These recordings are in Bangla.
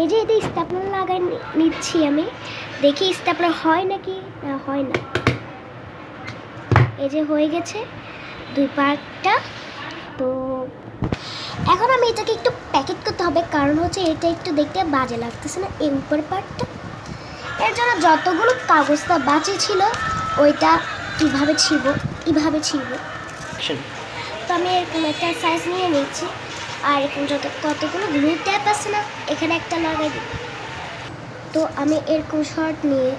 এই যে এতে স্টেপলার লাগাই নিচ্ছি আমি, দেখি স্টেপলার হয় নাকি না হয় না। এই যে হয়ে গেছে 2 পার্টটা। তো এখন আমি এটাকে একটু প্যাকেট করতে হবে, কারণ হচ্ছে এটা একটু দেখতে বাজে লাগতেছে না এই উপরের পার্টটা। এর জন্য যতগুলো কাগজটা বাকি ছিল ওইটা কীভাবে ছিঁড়ব, কীভাবে ছিঁড়ব। তো আমি এরকম একটা সাইজ নিয়ে নিচ্ছি, আর এরকম কতগুলো গ্লু ট্যাপ আছে না এখানে একটা লাগাই দিই। তো আমি এরকম শর্ট নিয়ে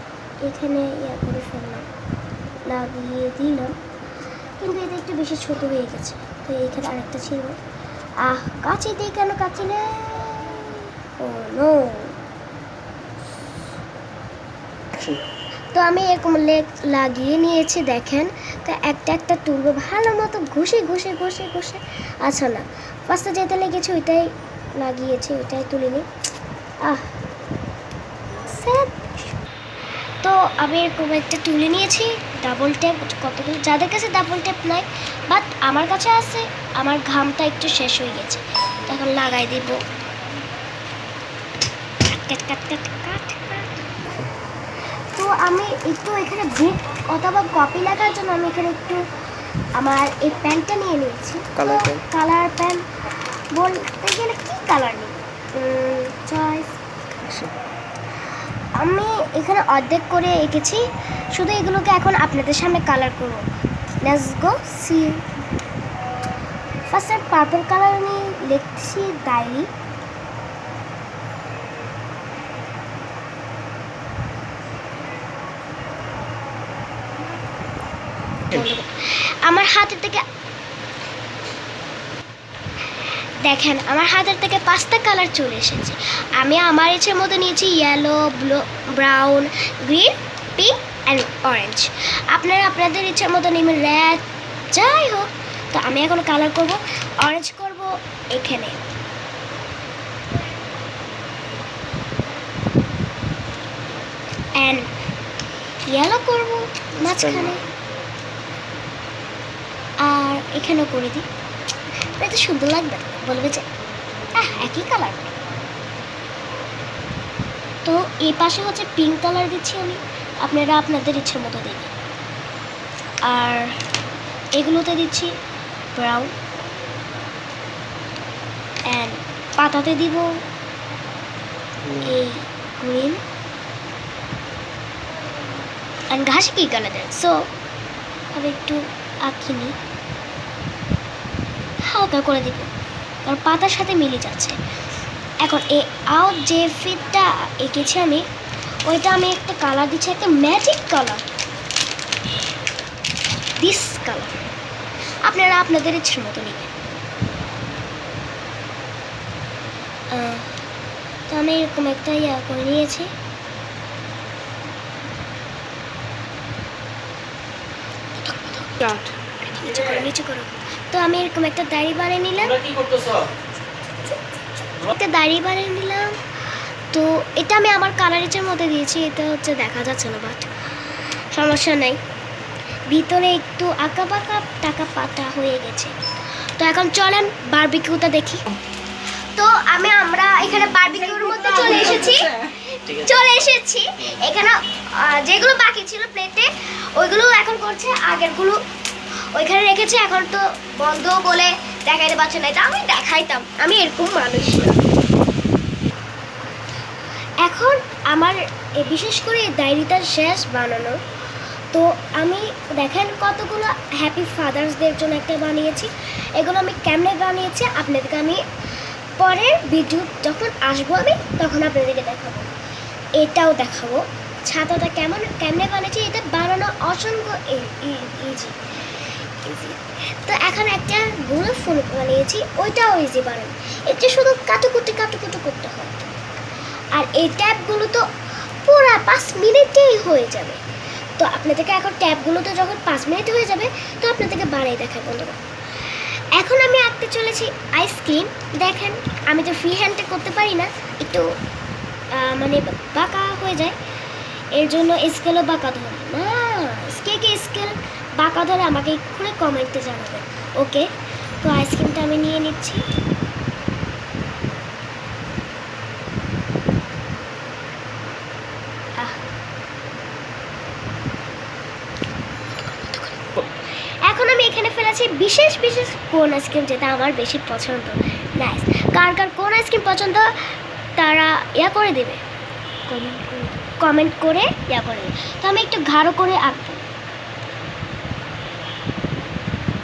এখানে ইয়া করে ফেললাম, লাগিয়ে দিলাম, কিন্তু এটা একটু বেশি ছোট হয়ে গেছে। তো এখানে আরেকটা ছিল। কাঁচি দিই কেন, কাঁচি নেই। ও নো। তো আমি এরকম লাগিয়ে নিয়েছি দেখেন। তো একটা একটা তুলবো ভালো মতো ঘষে ঘষে ঘষে ঘষে। আচ্ছা না, ফার্স্টে যেতে লেগেছে ওইটাই লাগিয়েছি, ওইটাই তুলিনি। তো আমি এরকম একটা তুলে নিয়েছি ডাবল ট্যাপ। কতগুলো যাদের কাছে ডাবল ট্যাপ নাই, বাট আমার কাছে আছে। আমার ঘামটা একটু শেষ হয়ে গেছে, তখন লাগাই দিব। তো আমি একটু এখানে বুক অথবা কপি লাগার জন্য আমি এখানে একটু আমার এই প্যান্টটা নিয়ে নিয়েছি। কালার প্যান্ট বলতে গেলে কি কালার নেই, চয়েস। আমি এখানে অর্ধেক করে এঁকেছি, শুধু এগুলোকে এখন আপনাদের সামনে কালার করবো। Let's go see. First purple colour আমি লিখছি ডায়েরি। আমার হাতের থেকে দেখেন, আমার হাতের থেকে 5টা কালার চলে এসেছে। আমি আমার ইচ্ছের মতো নিয়েছি yellow, brown, green, pink and orange. আপনারা আপনাদের ইচ্ছের মতো নেবেন, রেড, যাই হোক। তো আমি এখন কালার করব, অরেঞ্জ করব এখানে, অ্যান্ড ইয়েলো করব মাঝখানে, আর এখানেও করে দিই। এটা সুন্দর লাগবে, বলবে যে একই কালার। তো এই পাশে হচ্ছে পিঙ্ক কালার দিচ্ছি আমি, আপনারা আপনাদের ইচ্ছের মতো দেবেন। আর এগুলোতে দিচ্ছি ব্রাউন, অ্যান্ড পাতাতে দিব এই গ্রিন, অ্যান্ড ঘাসে কী কালার দেয়। সো আমি একটু আঁকিনি, হালকা করে দিব, কারণ পাতার সাথে মিলে যাচ্ছে। এখন এই আউট যে ফিটটা এঁকেছি আমি, ওইটা আমি একটা কালার দিচ্ছি, একটা ম্যাজিক কালার, দিস কালার। আপনারা আপনাদের ইচ্ছের মতো নেবেন। তো আমি এরকম একটা ইয়া করে নিয়েছি। নিচে করো। তো আমি এরকম একটা দাড়ি বানিয়ে নিলাম, একটা দাড়ি বানিয়ে নিলাম। তো এটা আমি আমার কালারিচের মধ্যে দিয়েছি, এটা হচ্ছে দেখা যাচ্ছে না, বাট সমস্যা নেই। ভিতরে একটু আঁকা বাঁকা টাকা পাতা হয়ে গেছে। তো এখন চলেন বারবিকিউটা দেখি। তো আমরা এখানে বারবিকিউর মধ্যে চলে এসেছি। এখানে যেগুলো বাকি ছিল প্লেটে, ওইগুলো এখন করছে, আগেরগুলো ওইখানে রেখেছে। এখন তো বন্ধ বলে দেখাইতে পারছে না, এটা আমি দেখাইতাম, আমি এরকম মানুষ। এখন আমার বিশেষ করে এই ডায়েরিটা শেষ বানানো। তো আমি দেখেন কতগুলো হ্যাপি ফাদার্স ডের জন্য একটা বানিয়েছি। এগুলো আমি কেমনে বানিয়েছি আপনাদেরকে আমি পরের ভিডিও যখন আসবো আমি তখন আপনাদেরকে দেখাবো, এটাও দেখাবো ছাতাটা কেমনে বানিয়েছি। এটা বানানো অসংখ্য ইজি। তো এখন একটা গোলাপ ফুল বানিয়েছি, ওইটাও ইজি বানানো, এটা শুধু কাটুকুটি করতে হয়। আর এই ট্যাপগুলো তো পুরো 5 মিনিটেই হয়ে যাবে। তো আপনাদেরকে এখন ট্যাপগুলো তো যখন 5 মিনিট হয়ে যাবে, তো আপনাদেরকে বানিয়ে দেখায় বন্ধুরা। এখন আমি আঁকতে চলেছি আইসক্রিম। দেখেন আমি তো ফ্রি হ্যান্ডে করতে পারি না, একটু মানে বাঁকা হয়ে যায়, এর জন্য স্কেলও বাঁকা ধরে না। স্কেল বাঁকা ধরে আমাকে এক্ষুনি কমেন্টে জানাবেন, ওকে। তো আইসক্রিমটা আমি নিয়ে নিচ্ছি। হচ্ছে বিশেষ বিশেষ কোন আইসক্রিম, যেটা আমার বেশি পছন্দ। নাইস, কার কার কোন আইসক্রিম পছন্দ তারা করে দেবে, কমেন্ট করে করে দেবে। তো আমি একটু গাঢ় করে আঁকবো,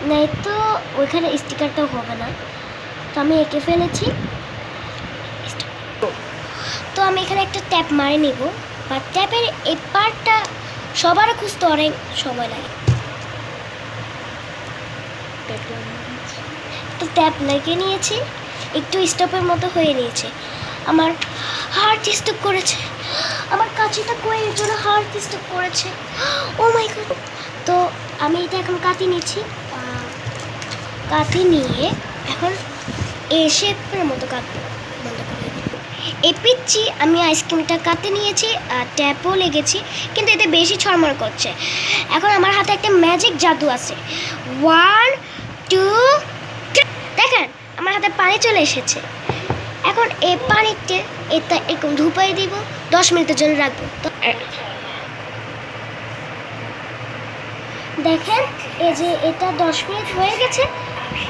নাই তো ওইখানে স্টিকারটাও হবে না। তো আমি এঁকে ফেলেছি। তো আমি এখানে একটা ট্যাপ মারে নিব, বা ট্যাপের এই পার্টটা সবার খুঁজতে অনেক সময় লাগে। তো ট্যাপ লাগিয়ে নিয়েছি, একটু স্টপের মতো হয়ে নিয়েছে। আমার হার্ট স্টপ করেছে, আমার কাঁচিটা কোয়ের জন্য হার্ট স্টপ করেছে। ও মাই গড। তো আমি এটা এখন কাটি নিচ্ছি, কাটি নিয়ে এখন এ শেপের মতো কাটবো। এই পিচ্ছি আমি আইসক্রিমটা কাটে নিয়েছি, ট্যাপও লেগেছি, কিন্তু এতে বেশি ছড়মড় করছে। এখন আমার হাতে একটা ম্যাজিক জাদু আছে। 1 2 দেখেন আমার হাতে পানি চলে এসেছে। এখন এই পানিতে এটা এরকম ধুপাই দিব, 10 মিনিটের জন্য রাখবো। তো দেখেন এই যে এটা 10 মিনিট হয়ে গেছে।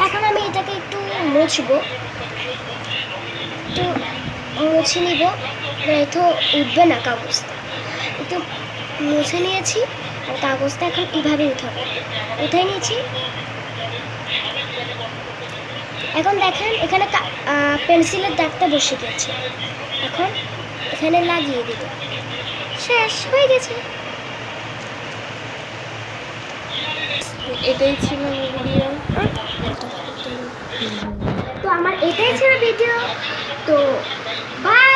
এখন আমি এটাকে একটু মুছবো, একটু মুছে নিব, তো উঠবে না কাগজটা। একটু মুছে নিয়েছি, কাগজটা এখন এইভাবে উঠাবো, উঠে নিয়েছি। এখন দেখেন এখানে পেন্সিলের দাগটা বসে গেছে, এখন এখানে লাগিয়ে দিব। শেষ হয়ে গেছে। এটাই ছিল ভিডিও। তো আমার এটাই ছিল ভিডিও। তো বাই।